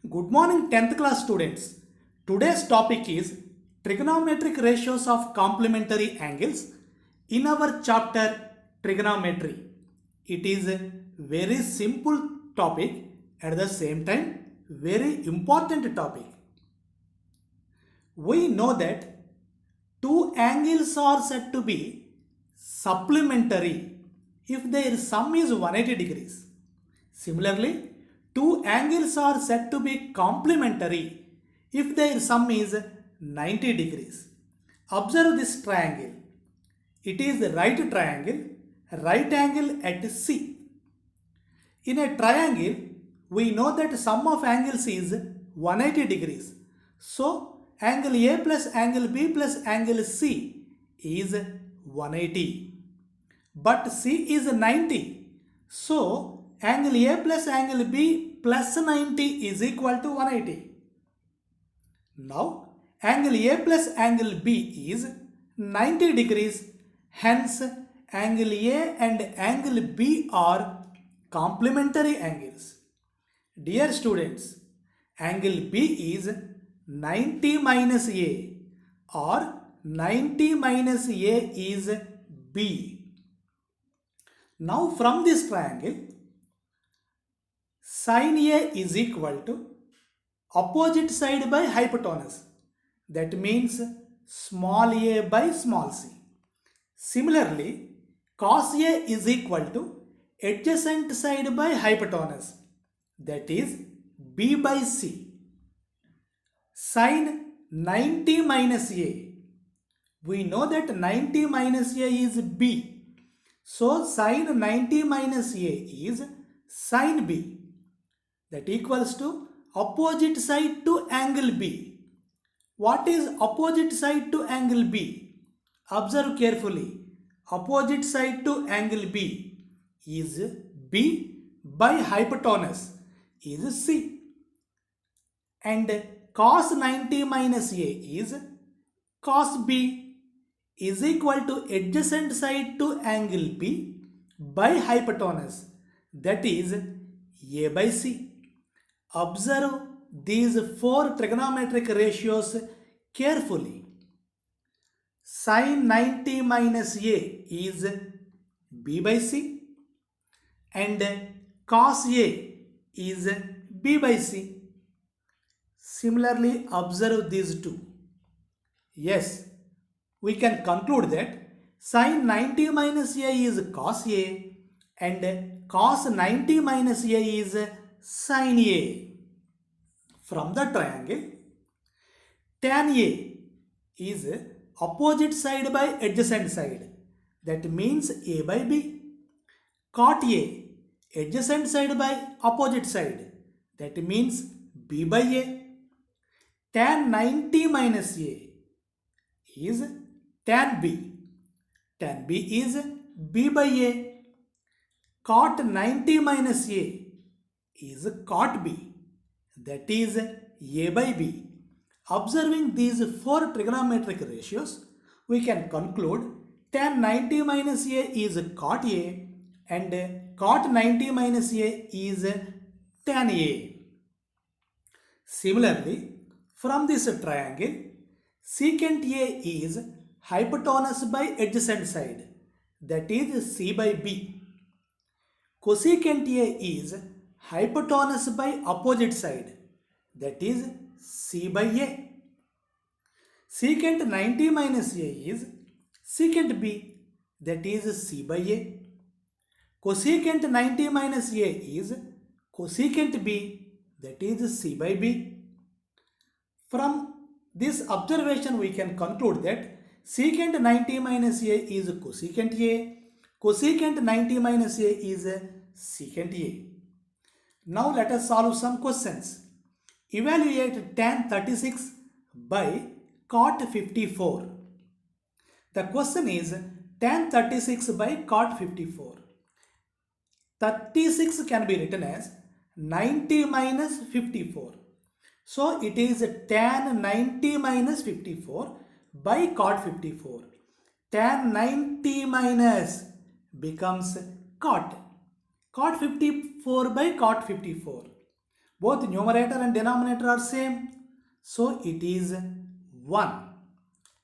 Good morning 10th class students. Today's topic is trigonometric ratios of complementary angles in our chapter trigonometry. It is a very simple topic, at the same time very important topic. We know that two angles are said to be supplementary if their sum is 180 degrees. Similarly, two angles are said to be complementary if their sum is 90 degrees. Observe this triangle. It is the right angle at C. In a triangle, we know that sum of angles is 180 degrees. So, angle A plus angle B plus angle C is 180. But C is 90. So, angle A plus angle B plus 90 is equal to 180. Now, angle A plus angle B is 90 degrees. Hence, angle A and angle B are complementary angles. Dear students, angle B is 90 minus A or 90 minus A is B. Now from this triangle, sin A is equal to opposite side by hypotenuse. That means small a by small c. Similarly, cos A is equal to adjacent side by hypotenuse. That is b by c. Sin 90 minus A. We know that 90 minus A is b. So sin 90 minus A is sin B. That equals to opposite side to angle B. What is opposite side to angle B? Observe carefully. Opposite side to angle B is B by hypotenuse is C. And cos 90 minus A is cos B is equal to adjacent side to angle B by hypotenuse, that is A by C. Observe these four trigonometric ratios carefully. Sin 90 minus A is B by C and cos A is B by C. Similarly, observe these two. Yes, we can conclude that sin 90 minus A is cos A and cos 90 minus A is sin A. From the triangle, tan A is opposite side by adjacent side. That means A by B. Cot A, adjacent side by opposite side. That means B by A. Tan 90 minus A is tan B. Tan B is B by A. Cot 90 minus A is cot B. That is A by B. Observing these four trigonometric ratios, we can conclude tan 90 minus A is cot A and cot 90 minus A is tan A. Similarly, from this triangle, secant A is hypotenuse by adjacent side, that is C by B. Cosecant A is hypotenuse by opposite side, that is C by A. Secant 90 minus A is secant B, that is C by A. Cosecant 90 minus A is cosecant B, that is C by B. From this observation, we can conclude that secant 90 minus A is cosecant A, cosecant 90 minus A is secant A. Now let us solve some questions. Evaluate tan 36 by cot 54. The question is tan 36 by cot 54. 36 can be written as 90 minus 54. So it is tan 90 minus 54 by cot 54. Tan 90 minus becomes cot. Cot 54 by cot 54. Both numerator and denominator are same. So it is 1.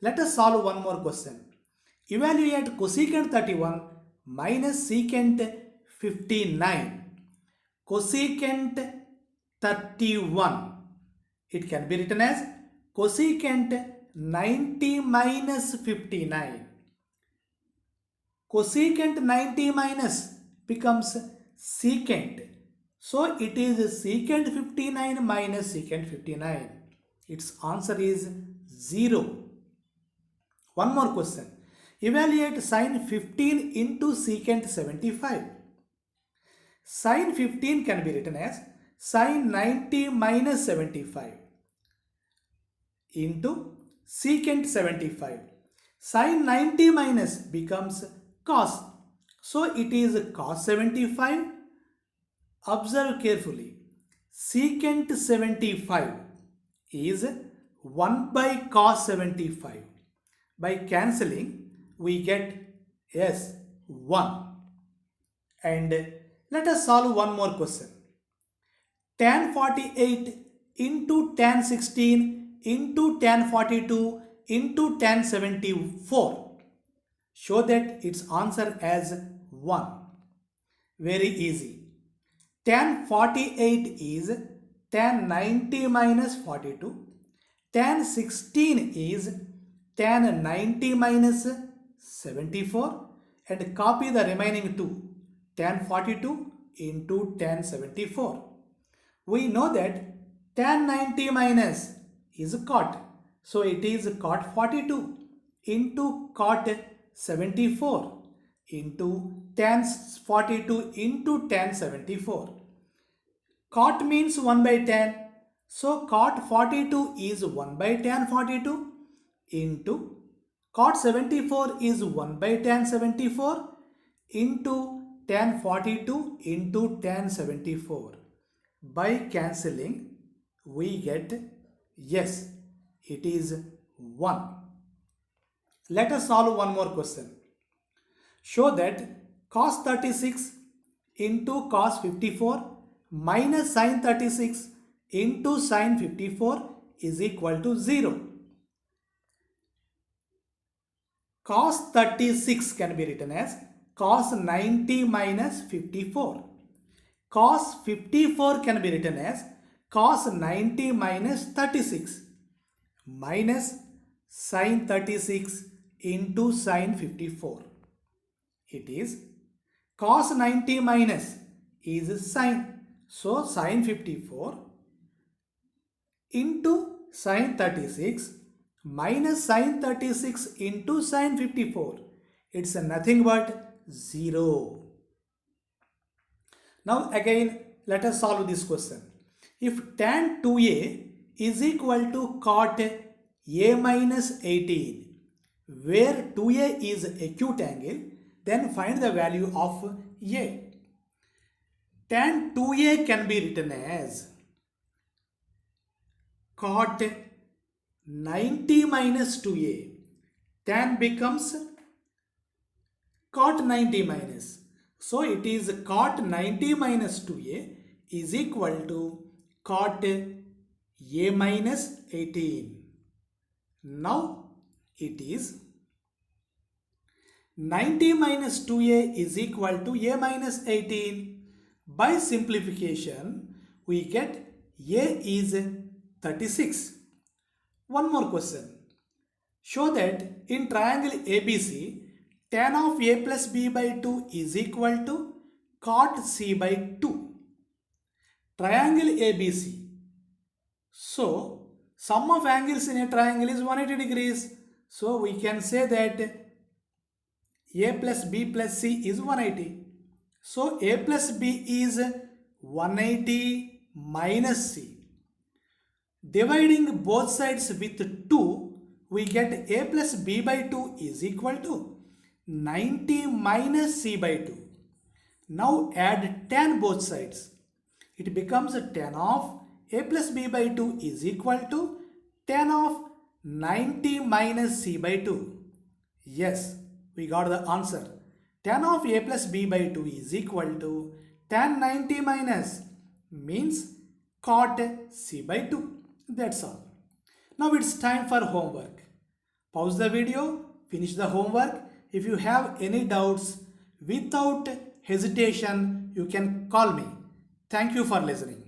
Let us solve one more question. Evaluate cosecant 31 minus secant 59. Cosecant 31. It can be written as cosecant 90 minus 59. Cosecant 90 minus becomes secant. So it is secant 59 minus secant 59. Its answer is 0. One more question. Evaluate sine 15 into secant 75. Sine 15 can be written as sine 90 minus 75 into secant 75. Sine 90 minus becomes cos. So it is cos 75. Observe carefully. Secant 75 is 1 by cos 75. By cancelling, we get yes 1. And let us solve one more question. Tan 48 into tan 16 into tan 42 into tan 74. Show that its answer as 1. Very easy. Tan 48 is tan 90 minus 42. Tan 16 is tan 90 minus 74. And copy the remaining 2. Tan 42 into tan 74. We know that tan 90 minus is cot. So it is cot 42 into cot 74 into tan 42 into tan 74. Cot means 1 by tan. So cot 42 is 1 by tan 42 into cot 74 is 1 by tan 74 into tan 42 into tan 74. By cancelling, we get yes, it is 1. Let us solve one more question. Show that cos 36 into cos 54 minus sin 36 into sin 54 is equal to 0. Cos 36 can be written as cos 90 minus 54. Cos 54 can be written as cos 90 minus 36 minus sin 36 into sin 54. It is cos 90 minus is sin. So sin 54 into sin 36 minus sin 36 into sin 54. It's nothing but 0. Now again, let us solve this question. If tan 2a is equal to cot a minus 18, where 2a is acute angle, then find the value of a. Tan 2a can be written as cot 90 minus 2a. Tan becomes cot 90 minus. So it is cot 90 minus 2a is equal to cot a minus 18. Now it is 90 minus 2a is equal to a minus 18. By simplification, we get a is 36. One more question. Show that in triangle ABC, tan of a plus b by 2 is equal to cot c by 2. Triangle ABC. So, sum of angles in a triangle is 180 degrees. So, we can say that a plus b plus c is 180. So, a plus b is 180 minus c. Dividing both sides with 2, we get a plus b by 2 is equal to 90 minus c by 2. Now add tan both sides. It becomes tan of a plus b by 2 is equal to tan of 90 minus c by 2. Yes, we got the answer. Tan of a plus b by 2 is equal to tan 90 minus means cot c by 2. That's all. Now it's time for homework. Pause the video, finish the homework. If you have any doubts, without hesitation, you can call me. Thank you for listening.